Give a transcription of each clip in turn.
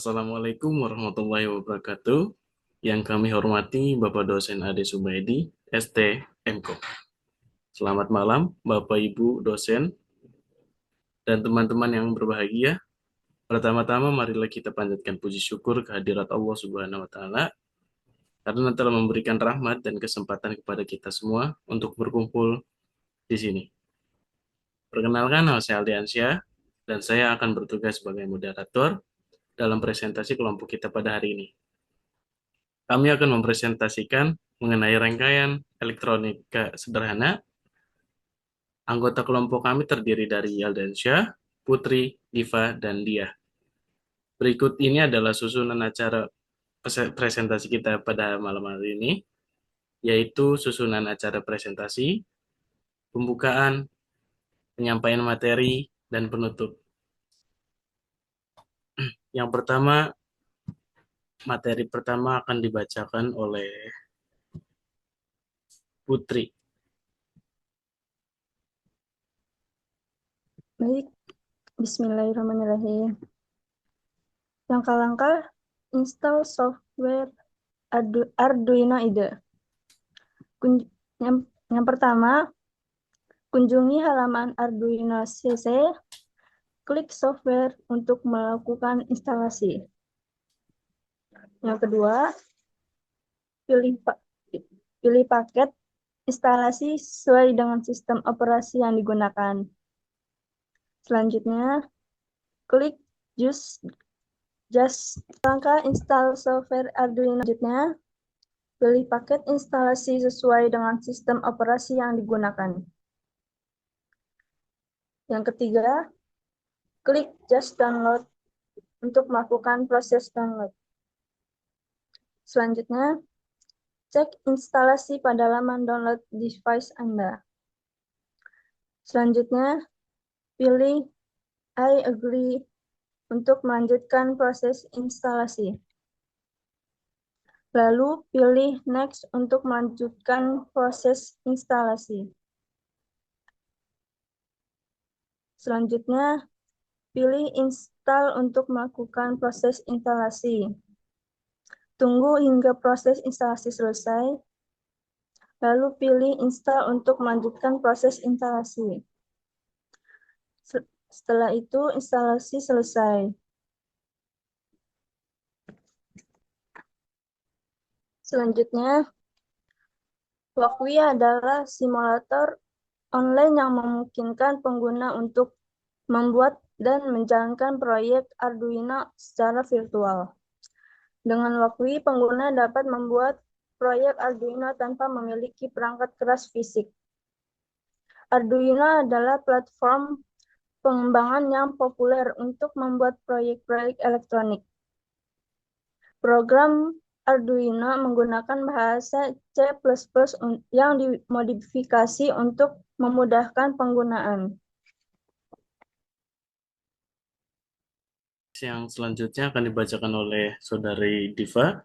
Assalamualaikum warahmatullahi wabarakatuh. Yang kami hormati Bapak Dosen Ade Subaidi, ST, MKo. Selamat malam Bapak Ibu dosen dan teman-teman yang berbahagia. Pertama-tama marilah kita panjatkan puji syukur kehadirat Allah Subhanahu wa taala karena telah memberikan rahmat dan kesempatan kepada kita semua untuk berkumpul di sini. Perkenalkan, nama saya Aldiansyah dan saya akan bertugas sebagai moderator dalam presentasi kelompok kita pada hari ini. Kami akan mempresentasikan mengenai rangkaian elektronika sederhana. Anggota kelompok kami terdiri dari Aldiansyah, Putri, Diva, dan Dia. Berikut ini adalah susunan acara presentasi kita pada malam hari ini, yaitu susunan acara presentasi, pembukaan, penyampaian materi, dan penutup. Yang pertama, materi pertama akan dibacakan oleh Putri. Baik, bismillahirrahmanirrahim. Langkah-langkah install software Arduino IDE. Yang pertama, kunjungi halaman Arduino CC, klik software untuk melakukan instalasi. Yang kedua, pilih paket instalasi sesuai dengan sistem operasi yang digunakan. Selanjutnya, klik Just langkah install software Arduino. Selanjutnya, pilih paket instalasi sesuai dengan sistem operasi yang digunakan. Yang ketiga, klik Just Download untuk melakukan proses download. Selanjutnya, cek instalasi pada laman download device Anda. Selanjutnya, pilih I agree untuk melanjutkan proses instalasi. Lalu pilih Next untuk melanjutkan proses instalasi. Selanjutnya, pilih Install untuk melakukan proses instalasi. Tunggu hingga proses instalasi selesai. Lalu pilih Install untuk melanjutkan proses instalasi. Setelah itu, instalasi selesai. Selanjutnya, Wakwi adalah simulator online yang memungkinkan pengguna untuk membuat dan menjalankan proyek Arduino secara virtual. Dengan Wakwi, pengguna dapat membuat proyek Arduino tanpa memiliki perangkat keras fisik. Arduino adalah platform pengembangan yang populer untuk membuat proyek-proyek elektronik. Program Arduino menggunakan bahasa C++ yang dimodifikasi untuk memudahkan penggunaan. Yang selanjutnya akan dibacakan oleh Saudari Diva.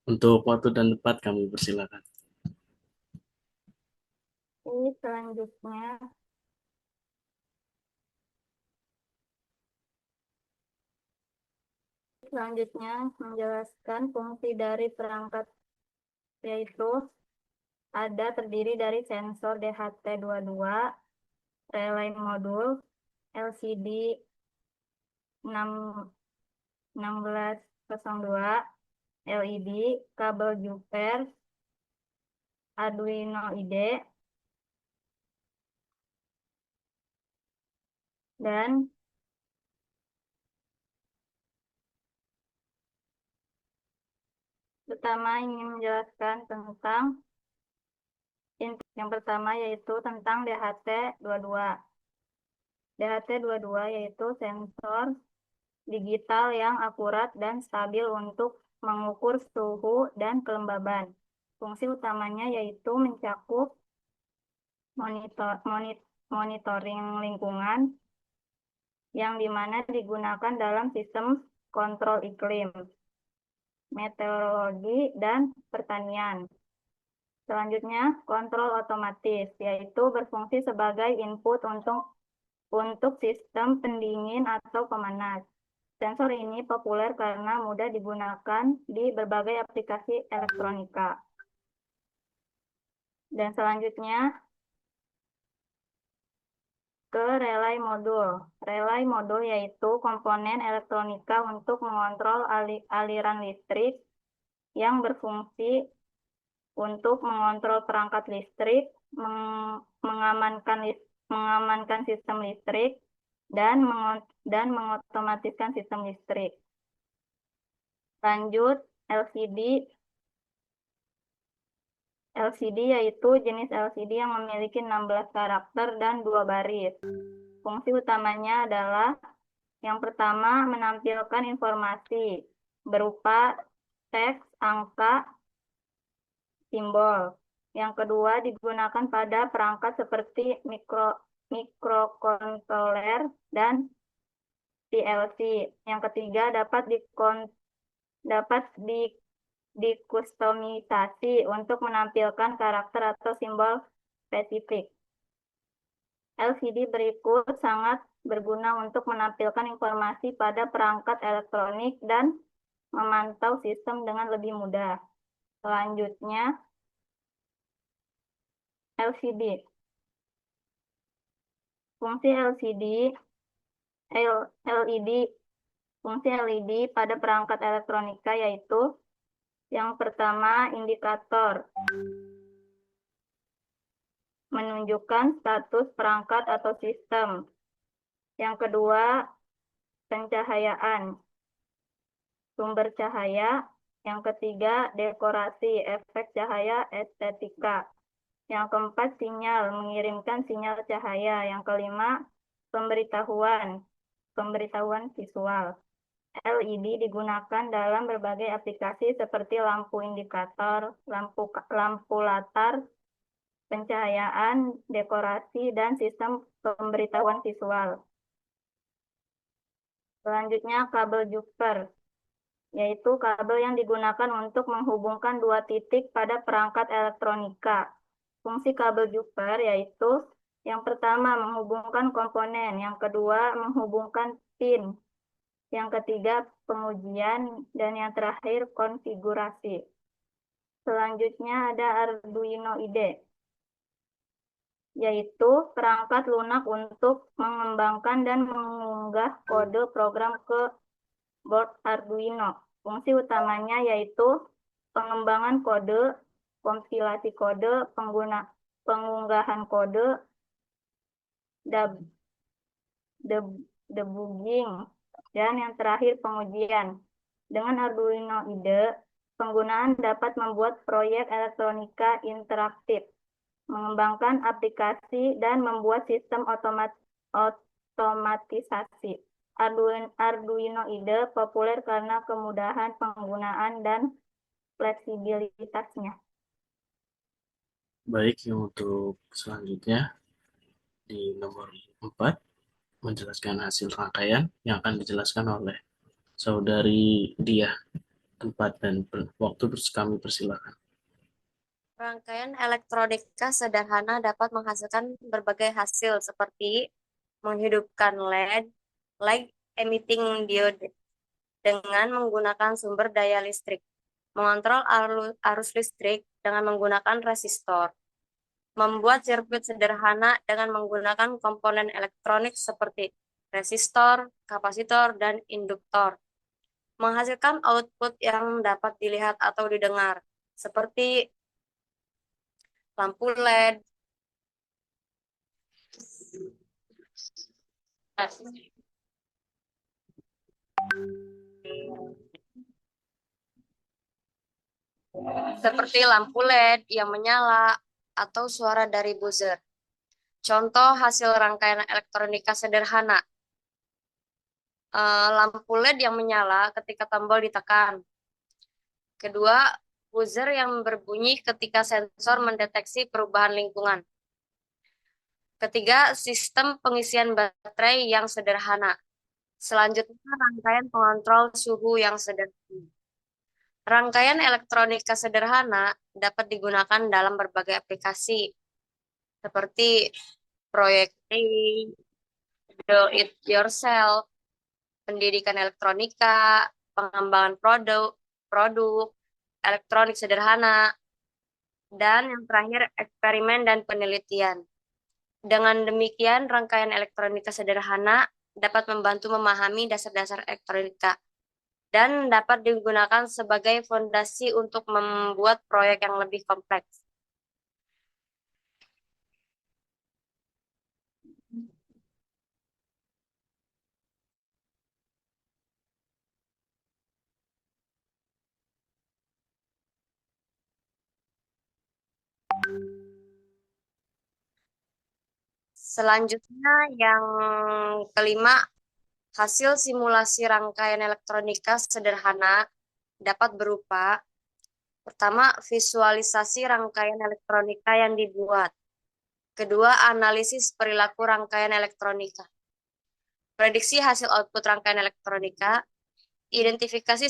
Untuk waktu dan tempat kami persilakan. Ini selanjutnya menjelaskan fungsi dari perangkat, yaitu terdiri dari sensor DHT22, relay modul, LCD 1602, LED, kabel Jupiter, Arduino IDE, dan pertama ingin menjelaskan tentang yang pertama yaitu tentang DHT22. DHT22 yaitu sensor digital yang akurat dan stabil untuk mengukur suhu dan kelembaban. Fungsi utamanya yaitu mencakup monitoring lingkungan yang dimana digunakan dalam sistem kontrol iklim, meteorologi, dan pertanian. Selanjutnya, kontrol otomatis, yaitu berfungsi sebagai input untuk sistem pendingin atau pemanas. Sensor ini populer karena mudah digunakan di berbagai aplikasi elektronika. Dan selanjutnya ke relay modul. Relay modul yaitu komponen elektronika untuk mengontrol aliran listrik yang berfungsi untuk mengontrol perangkat listrik, mengamankan sistem listrik, dan mengotomatiskan sistem listrik. Lanjut, LCD. LCD yaitu jenis LCD yang memiliki 16 karakter dan 2 baris. Fungsi utamanya adalah yang pertama, menampilkan informasi berupa teks, angka, simbol. Yang kedua, digunakan pada perangkat seperti mikrokontroler dan PLC. Yang ketiga, dapat dikustomisasi untuk menampilkan karakter atau simbol spesifik. LCD berikut sangat berguna untuk menampilkan informasi pada perangkat elektronik dan memantau sistem dengan lebih mudah. Selanjutnya, LCD. Fungsi LED pada perangkat elektronika yaitu yang pertama, indikator menunjukkan status perangkat atau sistem. Yang kedua, pencahayaan, sumber cahaya. Yang ketiga, dekorasi, efek cahaya, estetika. Yang keempat, sinyal, mengirimkan sinyal cahaya. Yang kelima, pemberitahuan visual. LED digunakan dalam berbagai aplikasi seperti lampu indikator, lampu latar, pencahayaan, dekorasi, dan sistem pemberitahuan visual. Selanjutnya, kabel jumper, yaitu kabel yang digunakan untuk menghubungkan dua titik pada perangkat elektronika. Fungsi kabel jumper yaitu yang pertama, menghubungkan komponen, yang kedua, menghubungkan pin, yang ketiga, pengujian, dan yang terakhir, konfigurasi. Selanjutnya ada Arduino IDE, yaitu perangkat lunak untuk mengembangkan dan mengunggah kode program ke board Arduino. Fungsi utamanya yaitu pengembangan kode, kompilasi kode, pengunggahan kode, debugging, dan yang terakhir pengujian. Dengan Arduino IDE, penggunaan dapat membuat proyek elektronika interaktif, mengembangkan aplikasi, dan membuat sistem otomatisasi. Arduino IDE populer karena kemudahan penggunaan dan fleksibilitasnya. Baik, yang untuk selanjutnya di nomor 4 menjelaskan hasil rangkaian yang akan dijelaskan oleh saudari Dia. Tempat dan waktu kami persilakan. Rangkaian elektronika sederhana dapat menghasilkan berbagai hasil seperti menghidupkan LED, light emitting diode dengan menggunakan sumber daya listrik, mengontrol arus listrik dengan menggunakan resistor, membuat sirkuit sederhana dengan menggunakan komponen elektronik seperti resistor, kapasitor, dan induktor, menghasilkan output yang dapat dilihat atau didengar, seperti lampu LED, seperti lampu LED yang menyala atau suara dari buzzer. Contoh hasil rangkaian elektronika sederhana. Lampu LED yang menyala ketika tombol ditekan. Kedua, buzzer yang berbunyi ketika sensor mendeteksi perubahan lingkungan. Ketiga, sistem pengisian baterai yang sederhana. Selanjutnya, rangkaian pengontrol suhu yang sederhana. Rangkaian elektronika sederhana dapat digunakan dalam berbagai aplikasi, seperti proyek do it yourself, pendidikan elektronika, pengembangan produk, elektronik sederhana, dan yang terakhir eksperimen dan penelitian. Dengan demikian, rangkaian elektronika sederhana dapat membantu memahami dasar-dasar elektronika dan dapat digunakan sebagai fondasi untuk membuat proyek yang lebih kompleks. Selanjutnya, yang kelima, hasil simulasi rangkaian elektronika sederhana dapat berupa: pertama, visualisasi rangkaian elektronika yang dibuat. Kedua, analisis perilaku rangkaian elektronika. Prediksi hasil output rangkaian elektronika. Identifikasi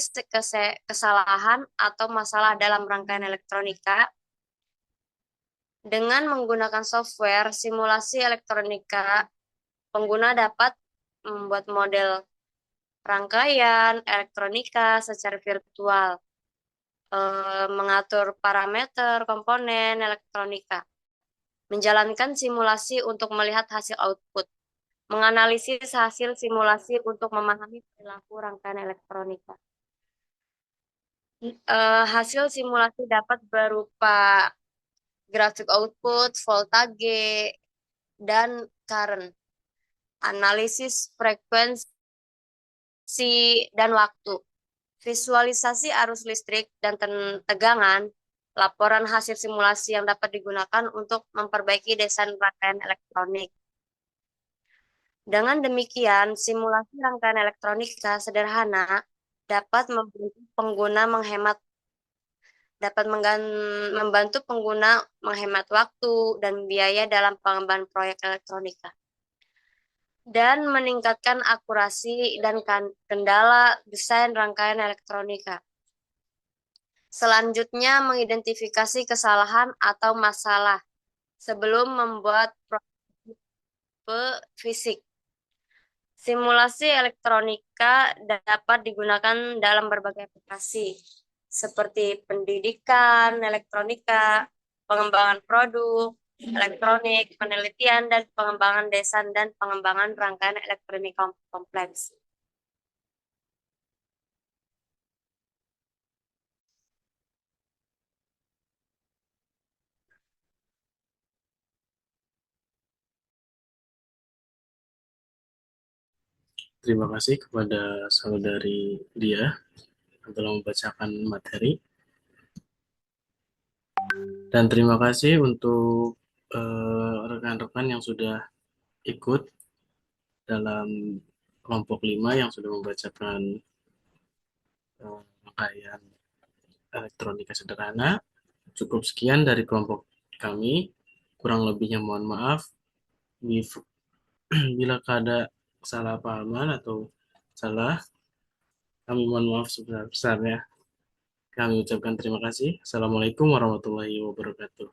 kesalahan atau masalah dalam rangkaian elektronika. Dengan menggunakan software simulasi elektronika, pengguna dapat membuat model rangkaian elektronika secara virtual, mengatur parameter komponen elektronika, menjalankan simulasi untuk melihat hasil output, menganalisis hasil simulasi untuk memahami perilaku rangkaian elektronika. Hasil simulasi dapat berupa grafik output, voltage, dan current, analisis frekuensi dan waktu, visualisasi arus listrik dan tegangan, laporan hasil simulasi yang dapat digunakan untuk memperbaiki desain rangkaian elektronik. Dengan demikian, simulasi rangkaian elektronika sederhana dapat membantu pengguna menghemat waktu dan biaya dalam pengembangan proyek elektronika, dan meningkatkan akurasi dan kendala desain rangkaian elektronika. Selanjutnya, mengidentifikasi kesalahan atau masalah sebelum membuat prototipe fisik. Simulasi elektronika dapat digunakan dalam berbagai aplikasi, seperti pendidikan elektronika, pengembangan produk elektronik, penelitian dan pengembangan desain dan pengembangan rangkaian elektronik kompleks. Terima kasih kepada saudari Dia yang telah membacakan materi. Dan terima kasih untuk rekan-rekan yang sudah ikut dalam kelompok 5 yang sudah membacakan rangkaian elektronika sederhana. Cukup sekian dari kelompok kami. Kurang lebihnya mohon maaf. Bila ada salah pahaman atau salah, kami mohon maaf sebesar-besarnya. Kami ucapkan terima kasih. Assalamualaikum warahmatullahi wabarakatuh.